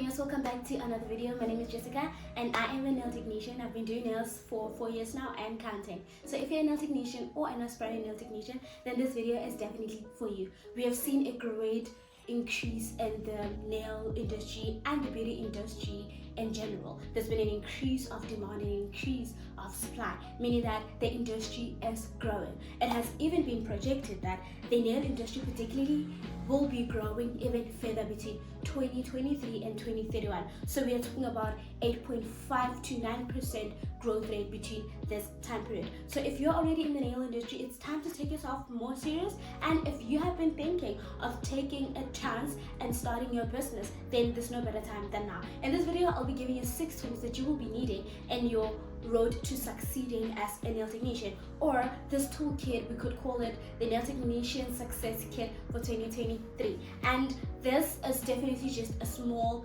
Preneurs, welcome back to another video. My name is Jessica and I am a nail technician. I've been doing nails for 4 years now and counting. So if you're a nail technician or an aspiring nail technician, then this video is definitely for you. We have seen a great increase in the nail industry and the beauty industry in general. There's been an increase of demand and increase of supply, meaning that the industry is growing. It has even been projected that the nail industry particularly will be growing even further between 2023 and 2031. So we are talking about 8.5 to 9% growth rate between this time period. So if you're already in the nail industry, it's time to take yourself more serious. And if you have been thinking of taking a chance and starting your business, then there's no better time than now. In this video, I'll be giving you 6 tools that you will be needing in your road to succeeding as a nail technician, or this toolkit, we could call it the Nail Technician Success Kit for 2023. And this is definitely just a small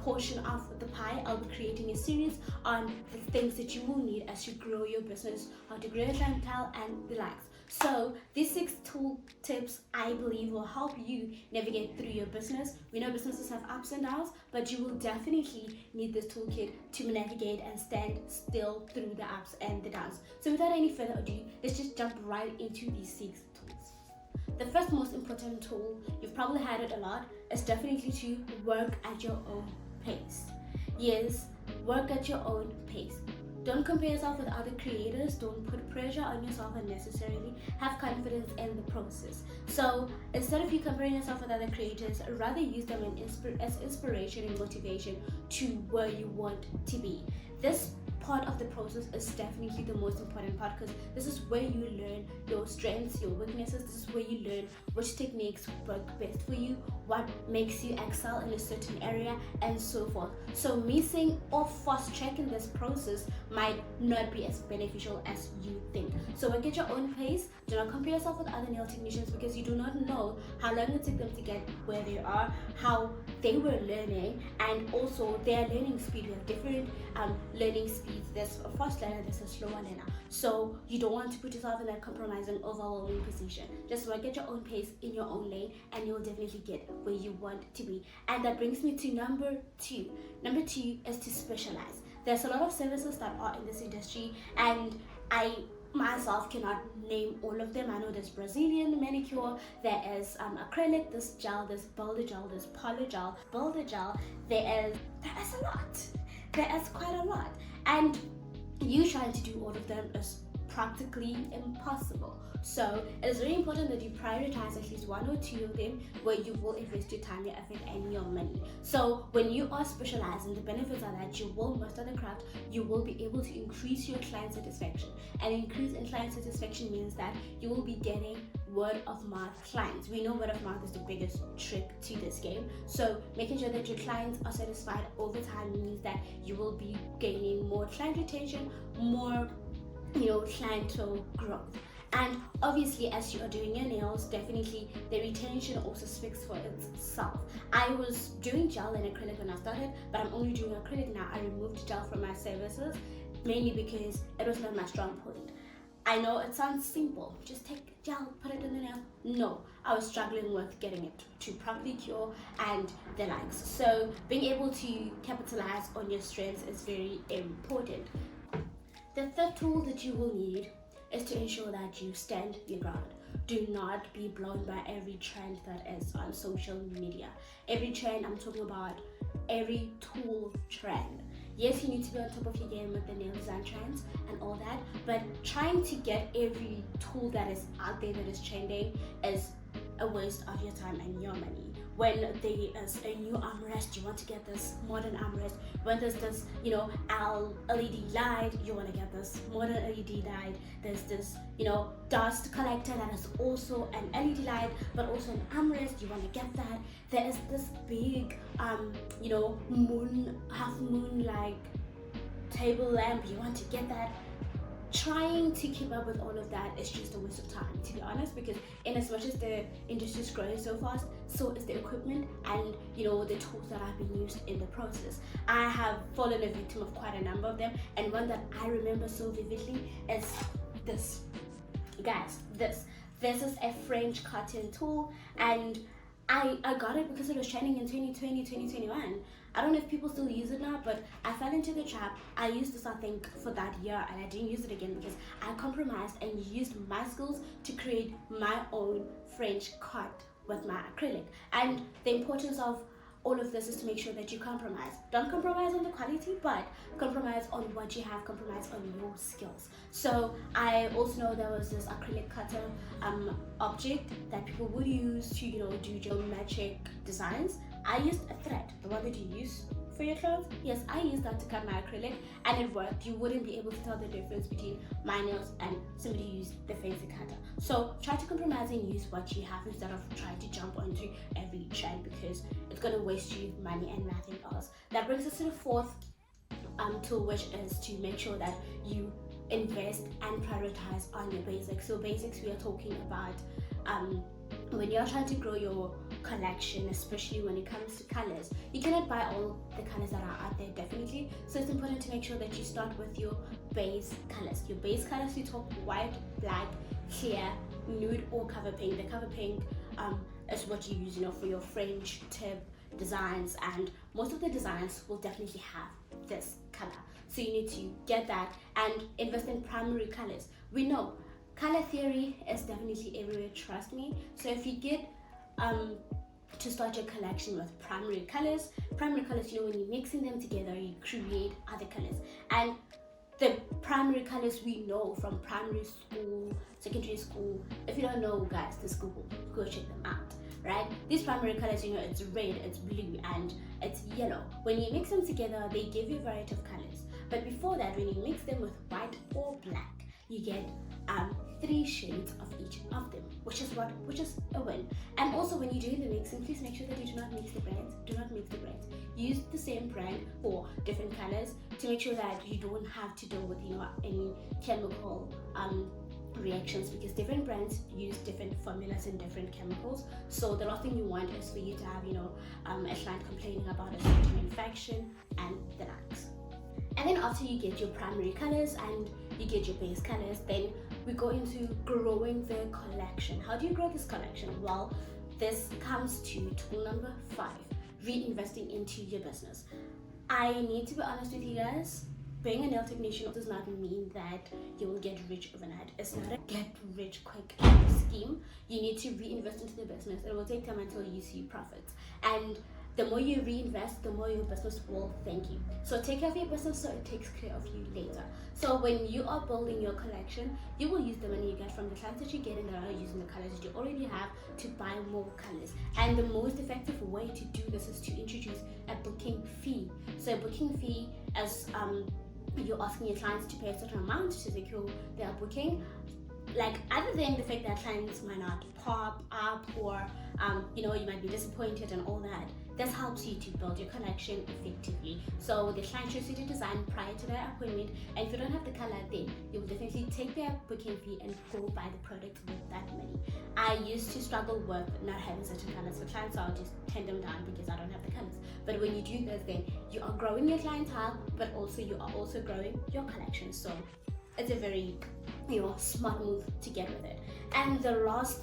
portion of the pie. I'll be creating a series on the things that you will need as you grow your business, how to grow your clientele and the likes. So these 6 tool tips I believe will help you navigate through your business. We know businesses have ups and downs, but you will definitely need this toolkit to navigate and stand still through the ups and the downs. So without any further ado, let's just jump right into these 6 tools. The first most important tool, you've probably had it a lot, is definitely to work at your own pace. Yes, work at your own pace. Don't compare yourself with other creators. Don't put pressure on yourself unnecessarily. Have confidence in the process. So instead of you comparing yourself with other creators, rather use them as inspiration and motivation to where you want to be. This part of the process is definitely the most important part, because this is where you learn your strengths, your weaknesses. This is where you learn which techniques work best for you, what makes you excel in a certain area, and so forth. So missing or fast tracking this process might not be as beneficial as you think. So work at your own pace. Do not compare yourself with other nail technicians, because you do not know how long it took them to get where they are, how they were learning, and also their learning speed. We have different learning speeds. There's a fast learner, there's a slower learner. So you don't want to put yourself in that compromising, overwhelming position. Just work at your own pace in your own lane, and you'll definitely get where you want to be. And that brings me to number 2. Number 2 is to specialize. There's a lot of services that are in this industry, and I myself cannot name all of them. I know there's Brazilian manicure, there is acrylic, this gel, there's builder gel, there's poly gel, builder gel. There is a lot. There is quite a lot. And you trying to do all of them is practically impossible. So it is very important that you prioritize at least 1 or 2 of them where you will invest your time, your effort, and your money. So when you are specializing, the benefits are that you will master the craft, you will be able to increase your client satisfaction. And increase in client satisfaction means that you will be getting word of mouth clients. We know word of mouth is the biggest trick to this game. So making sure that your clients are satisfied over time means that you will be gaining more client retention, more clientele growth. And obviously, as you are doing your nails, definitely the retention also speaks for itself. I was doing gel and acrylic when I started, but I'm only doing acrylic now. I removed gel from my services mainly because it was not my strong point. I know it sounds simple, just take gel, put it in the nail. No, I was struggling with getting it to properly cure and the likes. So being able to capitalize on your strengths is very important. The third tool that you will need is to ensure that you stand your ground. Do not be blown by every trend that is on social media. Every trend, I'm talking about every tool trend. Yes, you need to be on top of your game with the nail design trends and all that, but trying to get every tool that is out there that is trending is a waste of your time and your money. When there is a new armrest, you want to get this modern armrest. When there's this, LED light, you want to get this modern LED light. There's this, dust collector that is also an LED light, but also an armrest, you want to get that. There is this big, half moon like table lamp, you want to get that. Trying to keep up with all of that is just a waste of time, to be honest, because in as much as the industry is growing so fast, so is the equipment and the tools that have been used in the process. I have fallen a victim of quite a number of them, and one that I remember so vividly is this. Guys, this is a French cotton tool, and I got it because it was trending in 2020, 2021. I don't know if people still use it now, but I fell into the trap. I used this, I think, for that year, and I didn't use it again because I compromised and used my skills to create my own French cut with my acrylic. And the importance of all of this is to make sure that you compromise. Don't compromise on the quality, but compromise on what you have, compromise on your skills. So I also know there was this acrylic cutter object that people would use to, you know, do geometric designs. I used a thread, the one that you use for your clothes. Yes, I used that to cut my acrylic, and it worked. You wouldn't be able to tell the difference between my nails and somebody who used the fancy cutter. So try to compromise and use what you have instead of trying to jump onto every trend, because it's going to waste you money and nothing else. That brings us to the fourth tool, which is to make sure that you invest and prioritize on your basics. So basics, we are talking about when you're trying to grow your collection, especially when it comes to colors. You cannot buy all the colors that are out there, definitely. So it's important to make sure that you start with your base colors. Your base colors, we talk white, black, clear, nude, or cover pink. The cover pink is what you use, you know, for your French tip designs, and most of the designs will definitely have this color. So you need to get that and invest in primary colors. We know color theory is definitely everywhere, trust me. So if you get to start your collection with primary colors, you know, when you're mixing them together, you create other colors. And the primary colors we know from primary school, secondary school. If you don't know, guys, just go check them out, right? These primary colors, you know, it's red, it's blue, and it's yellow. When you mix them together, they give you a variety of colors. But before that, when you mix them with white or black, you get 3 shades of each of them, which is a win. And also, when you're doing the mixing, please make sure that you do not mix the brands. Use the same brand for different colors to make sure that you don't have to deal with, you know, any chemical reactions, because different brands use different formulas and different chemicals. So the last thing you want is for you to have, you know, a client complaining about a certain infection and the likes. And then after you get your primary colors and you get your base colors, then we go into growing the collection. How do you grow this collection? Well, this comes to tool number 5, reinvesting into your business. I need to be honest with you guys, being a nail technician does not mean that you will get rich overnight. It's not a get rich quick scheme. You need to reinvest into the business. It will take time until you see profits. And the more you reinvest, the more your business will thank you. So take care of your business so it takes care of you later. So when you are building your collection, you will use the money you get from the clients that you get in that are using the colors that you already have to buy more colors. And the most effective way to do this is to introduce a booking fee. So a booking fee is you're asking your clients to pay a certain amount to secure their booking. Like, other than the fact that clients might not pop up or you know, you might be disappointed and all that, this helps you to build your collection effectively. So the client should see the design prior to their appointment, and if you don't have the color, then you will definitely take their booking fee and go buy the product with that money. I used to struggle with not having certain colors for clients, so I'll just turn them down because I don't have the colors. But when you do this, then you are growing your clientele, but also you are also growing your collection. So it's a very, you know, smart move to get with it. And the last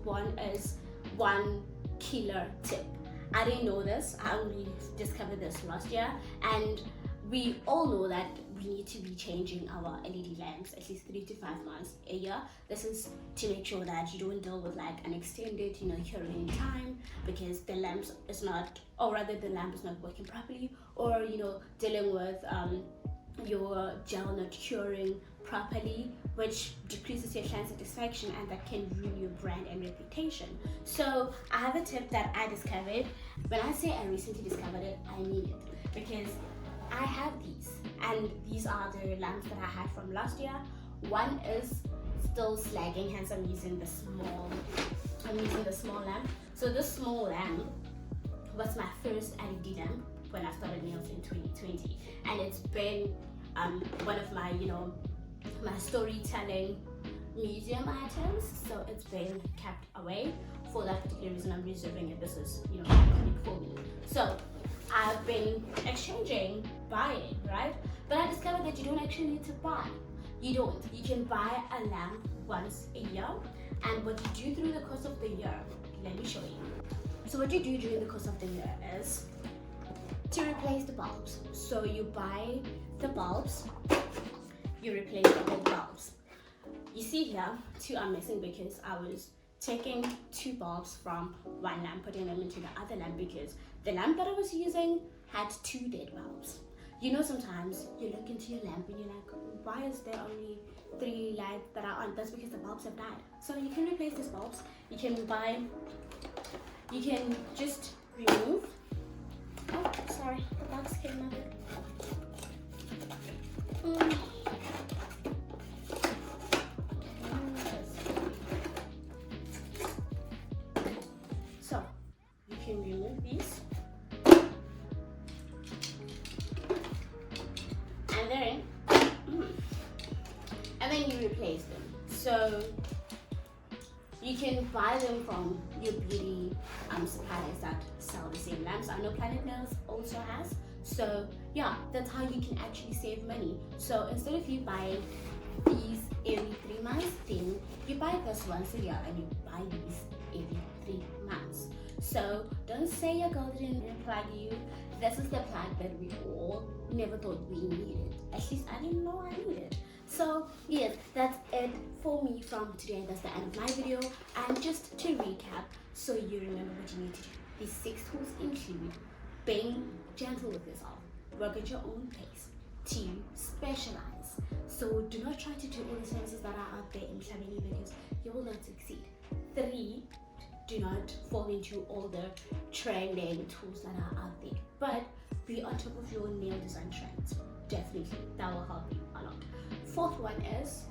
one is one killer tip. I didn't know this. I only discovered this last year, and we all know that we need to be changing our LED lamps at least 3 to 5 months a year. This is to make sure that you don't deal with like an extended, you know, curing time because the lamp is not working properly, or, you know, dealing with your gel not curing properly, which decreases your client satisfaction, and that can ruin your brand and reputation. So I have a tip that I discovered. When I say I recently discovered it, I mean it, because I have these, and these are the lamps that I had from last year. One is still slagging, hence I'm using the small lamp. So this small lamp was my first LED lamp when I started nails in 2020, and it's been one of my, you know, my storytelling museum items. So it's been kept away. For that particular reason, I'm reserving it. This is, you know, iconic for me. So I've been exchanging, buying, right? But I discovered that you don't actually need to buy. You don't. You can buy a lamp once a year, and what you do through the course of the year, let me show you. So what you do during the course of the year is to replace the bulbs. So you buy the bulbs, you replace the old bulbs. You see here, 2 are missing because I was taking 2 bulbs from one lamp, putting them into the other lamp because the lamp that I was using had 2 dead bulbs. You know, sometimes you look into your lamp and you're like, why is there only 3 lights that are on? That's because the bulbs have died. So you can replace these bulbs. You can just remove. Oh, sorry, the box came out. So you can remove these, and then you replace them. So you can buy them from your beauty suppliers that sell the same lamps. I know Planet Nails also has. So yeah, that's how you can actually save money. So instead of you buying these every 3 months, then you buy this once a year and you buy these every 3 months. So don't say your girl didn't plug you. This is the plug that we all never thought we needed. At least I didn't know I needed. So yes, that's it for me from today. That's the end of my video. And just to recap, so you remember what you need to do. These 6 tools include being gentle with yourself, work at your own pace, 2, specialize. So do not try to do all the services that are out there in Mhlabeni because you will not succeed. 3, do not fall into all the trending tools that are out there, but be on top of your nail design trends. Definitely, that will help you a lot. 4th one is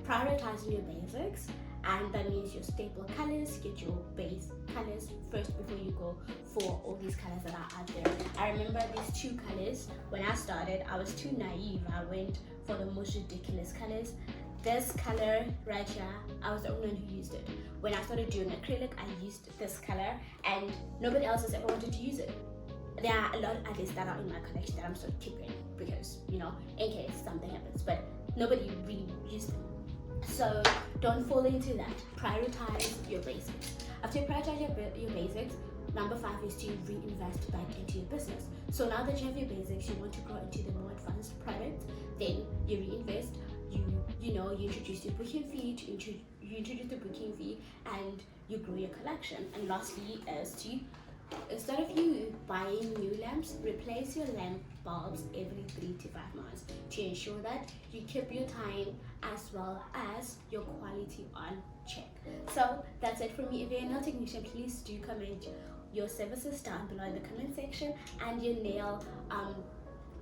prioritizing your basics, and that means your staple colors. Get your base colors first before you go for all these colors that are out there. I remember these 2 colors. When I started, I was too naive. I went for the most ridiculous colors. This color right here, I was the only one who used it. When I started doing acrylic, I used this color and nobody else has ever wanted to use it. There are a lot of others that are in my collection that I'm still keeping because, you know, in case something happens, but nobody really used them. So don't fall into that. Prioritize your basics. After you prioritize your basics, number 5 is to reinvest back into your business. So now that you have your basics, you want to grow into the more advanced products, then you reinvest. You introduce your booking fee, you introduce the booking fee, and you grow your collection. And lastly is to, instead of you buying new lamps, replace your lamp bulbs every 3 to 5 months to ensure that you keep your time as well as your quality on check. So that's it for me. If you're a nail technician, please do comment your services down below in the comment section and your nail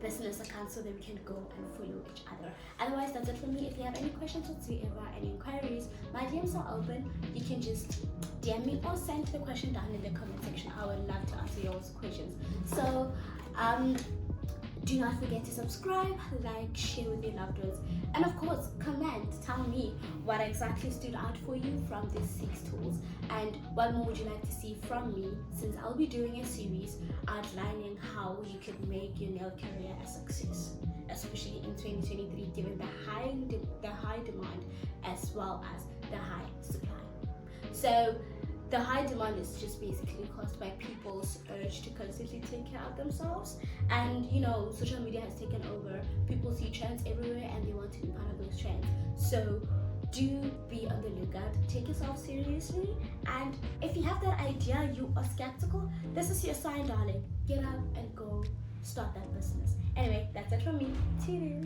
business account so that we can go and follow each other. Otherwise, that's it for me. If you have any questions whatsoever, any inquiries, my DMs are open. You can just DM me or send the question down in the comment section. I would love to answer your questions. So do not forget to subscribe, like, share with your loved ones, and of course comment, tell me what exactly stood out for you from these 6 tools and what more would you like to see from me, since I'll be doing a series outlining how you can make your nail career a success, especially in 2023 given the high demand as well as the high supply. So the high demand is just basically caused by people's urge to constantly take care of themselves, and you know, social media has taken over. People see trends everywhere and they want to be part of those trends. So do be on the lookout, take yourself seriously, and if you have that idea, you are skeptical, this is your sign, darling. Get up and go start that business. Anyway, that's it from me. Cheers.